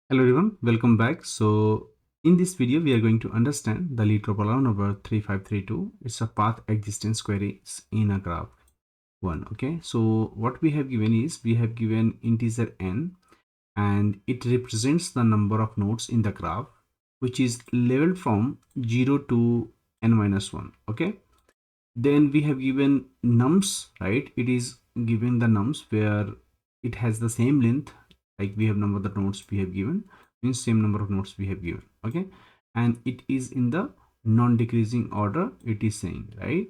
Hello everyone, welcome back. So in this video, we are going to understand the LeetCode problem number 3532. It's a path existence queries in a graph 1. Okay, so what we have given is we have given integer n and it represents the number of nodes in the graph, which is leveled from 0 to n minus 1. Okay, then we have given nums, right? It is given the nums where it has the same length, like we have number of the nodes we have given, means same number of nodes we have given. Okay, and it is in the non-decreasing order, it is saying, right?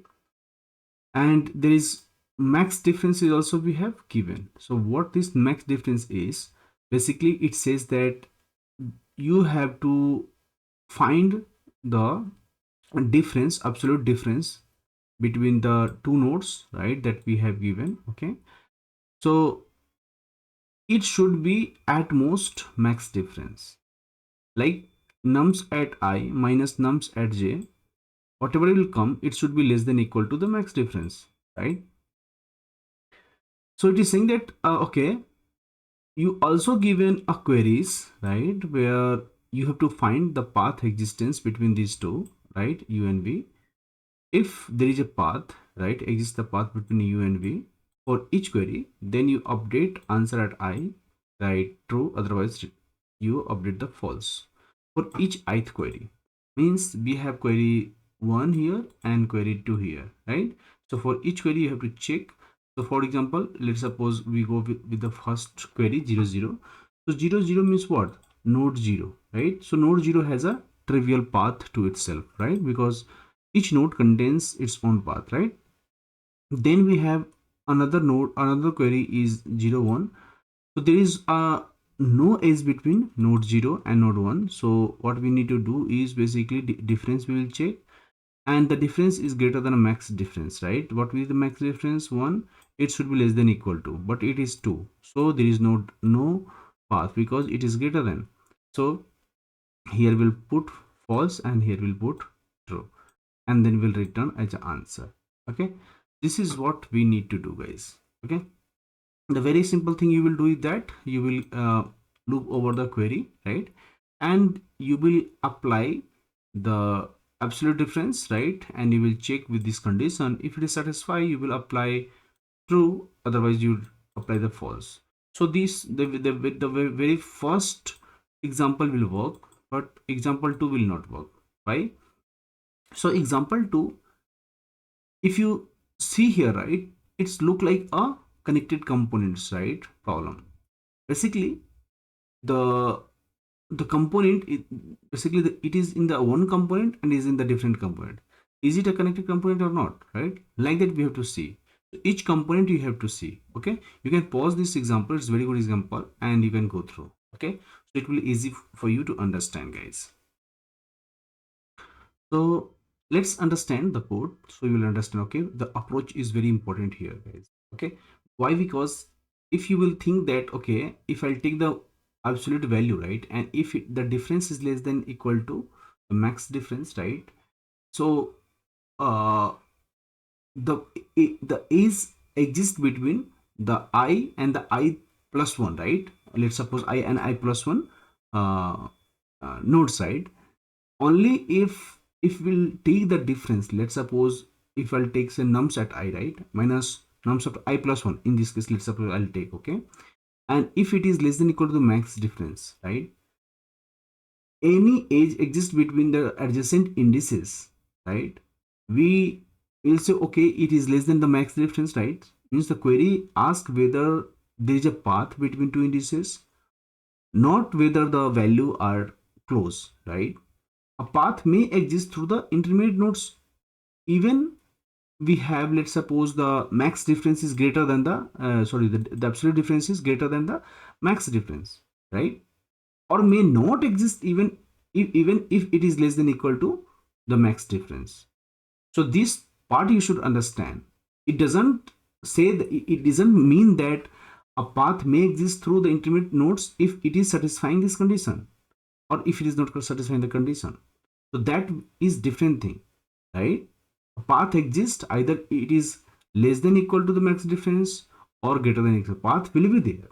And there is max difference is also we have given. So what this max difference is, basically it says that you have to find the difference, absolute difference between the two nodes, right, that we have given. Okay, so it should be at most max difference, like nums at I minus nums at j, whatever will come, it should be less than equal to the max difference, right? So it is saying that okay, you also given a queries, right, where you have to find the path existence between these two, right, u and v. If there is a path, right, exists the path between u and v for each query, then you update answer at I, right, true, otherwise you update the false for each ith query. Means we have query 1 here and query 2 here, right? So for each query you have to check. So for example, let's suppose we go with the first query 0 0. So 0 0 means what? Node 0, right? So node 0 has a trivial path to itself, right? Because each node contains its own path, right? Then we have another node, another query is 0 1. So there is a no edge between node 0 and node 1. So what we need to do is basically difference we will check, and the difference is greater than a max difference, right? What is the max difference? 1. It should be less than equal to, but it is 2, so there is no path because it is greater than. So here we'll put false and here we'll put true, and then we'll return as an answer. Okay, this is what we need to do, guys. Okay, the very simple thing you will do is that you will loop over the query, right, and you will apply the absolute difference, right, and you will check with this condition. If it is satisfied, you will apply true, otherwise you apply the false. So this the very first example will work, but example 2 will not work. Why? So example 2, if you see here, right, it's look like a connected components, right, problem. Basically the component basically it is in the one component and is in the different component. Is it a connected component or not, right? Like that we have to see. Each component you have to see. Okay, you can pause this example, it's very good example, and you can go through. Okay, so it will be easy for you to understand, guys. So let's understand the code, so you will understand. Okay, the approach is very important here, guys. Okay, why? Because if you will think that, okay, if I'll take the absolute value, right, and if the difference is less than equal to the max difference, right, so uh the is exists between the I and the I plus 1, right? Let's suppose I and I plus 1 node side. Only if we'll take the difference, let's suppose if I'll take say nums at I, right, minus nums of I plus 1, in this case let's suppose I'll take, okay, and if it is less than equal to the max difference, right, any edge exists between the adjacent indices, right, we will say okay, it is less than the max difference, right? Means the query asks whether there is a path between two indices, not whether the value are close, right? A path may exist through the intermediate nodes, even we have, let's suppose the max difference is greater than the the absolute difference is greater than the max difference, right? Or may not exist even if it is less than equal to the max difference. So this part you should understand. It doesn't say that, it doesn't mean that a path may exist through the intermediate nodes if it is satisfying this condition, or if it is not satisfying the condition. So that is different thing, right? A path exists, either it is less than equal to the max difference or greater than equal. Path will be there.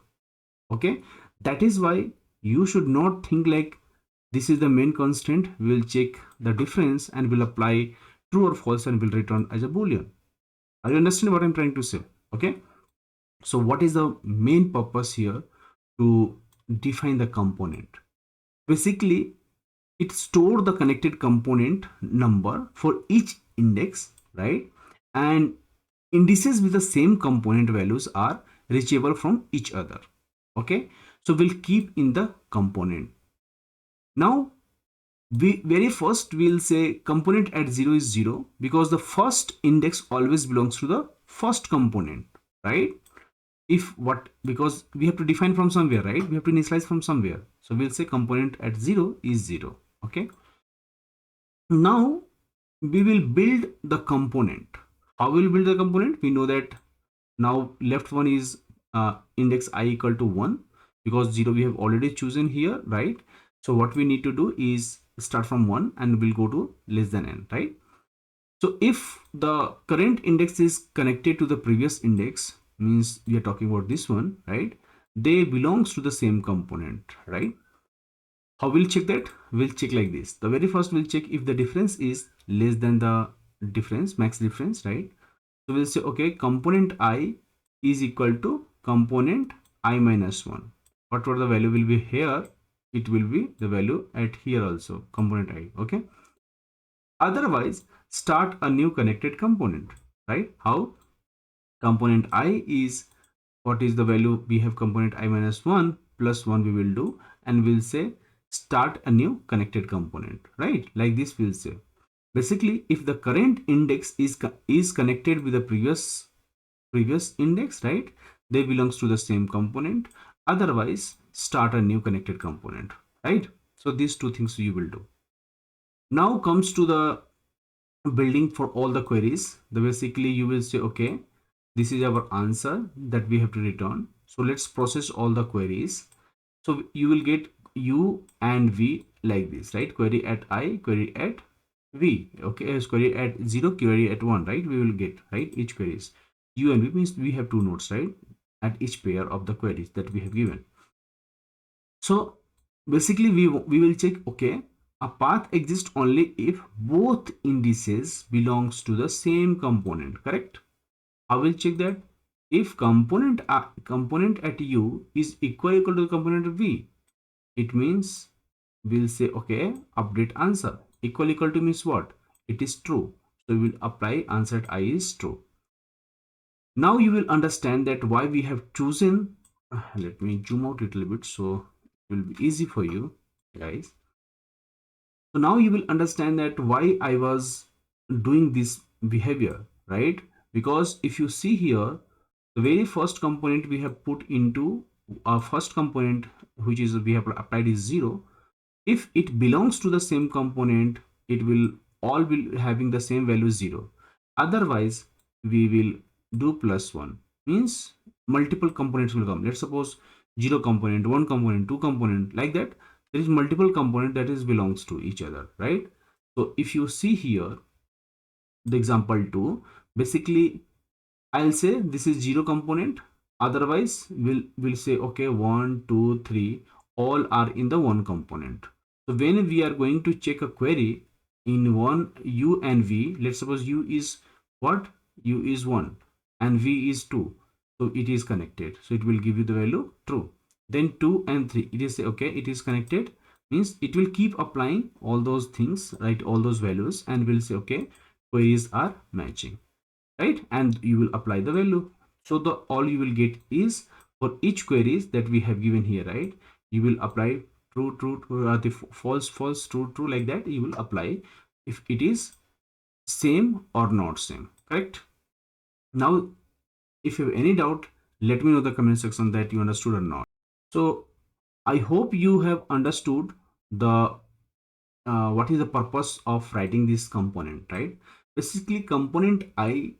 Okay, that is why You should not think like this is the main constant, we will check the difference and will apply true or false and will return as a boolean. Are you understand what I'm trying to say? Okay, so what is the main purpose here to define the component? Basically, it store the connected component number for each index, right? And indices with the same component values are reachable from each other. Okay, so we'll keep in the component. Now we very first we'll say component at 0 is 0 because the first index always belongs to the first component, right? If what, because we have to define from somewhere, right? We have to initialize from somewhere, so we'll say component at 0 is 0. Okay, now we will build the component. How will we build the component? We know that now left one is index I equal to 1 because 0 we have already chosen here, right? So what we need to do is start from 1 and we'll go to less than n, right? So if the current index is connected to the previous index, means we are talking about this one, right? They belongs to the same component, right? How we'll check that? We'll check like this. The very first we'll check if the difference is less than the difference, max difference, right? So we'll say, okay, component I is equal to component I minus 1. Whatever the value will be here, it will be the value at here also, component I, okay? Otherwise, start a new connected component, right? How? Component I is, what is the value? We have component I minus 1 plus 1 we will do, and we'll say start a new connected component, right? Like this we'll say. Basically, if the current index is connected with the previous index, right, they belongs to the same component. Otherwise, start a new connected component, right? So these two things you will do. Now comes to the building for all the queries. The basically you will say, okay, this is our answer that we have to return. So let's process all the queries. So you will get u and v like this, right? Query at I, query at v. Okay, as query at 0, query at 1, right? We will get, right, each queries. U and v means we have two nodes, right, at each pair of the queries that we have given. So basically we will check, okay, a path exists only if both indices belongs to the same component, correct? I will check that if component at u is equal to the component v, it means we'll say, okay, update answer. Equal to means what? It is true. So we will apply answer at I is true. Now you will understand that why we have chosen, let me zoom out a little bit so it will be easy for you guys. So now you will understand that why I was doing this behavior, right? Because if you see here, the very first component we have put into our first component, which is we have applied is 0. If it belongs to the same component, it will all be having the same value 0. Otherwise, we will do plus 1. Means multiple components will come. Let's suppose 0 component, 1 component, 2 component, like that. There is multiple component that is belongs to each other, right? So if you see here, the example 2, basically I'll say this is 0 component. Otherwise, we'll say, okay, 1, 2, 3, all are in the one component. So when we are going to check a query in one u and v, let's suppose u is what? U is 1 and v is 2. So it is connected. So it will give you the value true. Then 2 and 3, it is okay, it is connected. Means it will keep applying all those things, right? All those values, and will say, okay, queries are matching, right? And you will apply the value. So the all you will get is for each queries that we have given here, right? You will apply true, true, true, the false, false, true, true, like that. You will apply if it is same or not same, correct? Now, if you have any doubt, let me know in the comment section that you understood or not. So I hope you have understood the what is the purpose of writing this component, right? Basically, component I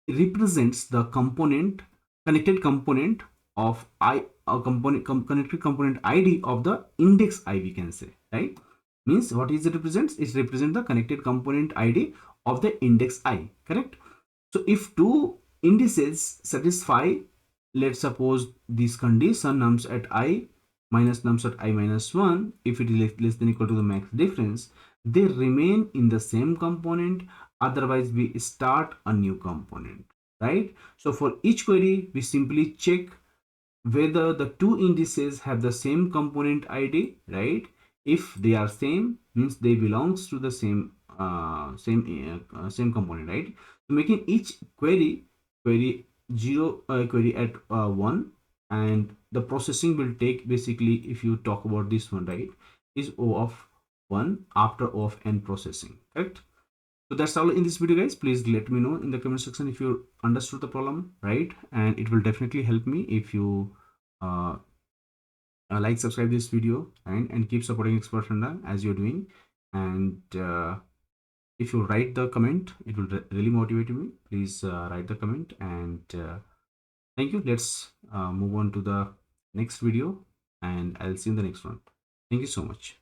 represents the component, connected component of I, connected component ID of the index I, we can say, right? Means what is it represents? It represents the connected component ID of the index I, correct? So if two indices satisfy, let's suppose this condition nums at I minus numsat I minus 1, if it is less than equal to the max difference, they remain in the same component, otherwise we start a new component, right? So for each query, we simply check whether the two indices have the same component ID, right? If they are same, means they belongs to the same component, right? So making each query 0, query at 1, and the processing will take, basically if you talk about this one, right, is O of 1 after O of n processing, correct? So that's all in this video, guys. Please let me know in the comment section if you understood the problem, right? And it will definitely help me if you uh, like, subscribe this video, and keep supporting ExpertFunda as you're doing. And if you write the comment, it will really motivate me. Please write the comment, and thank you. Let's move on to the next video, and I'll see you in the next one. Thank you so much.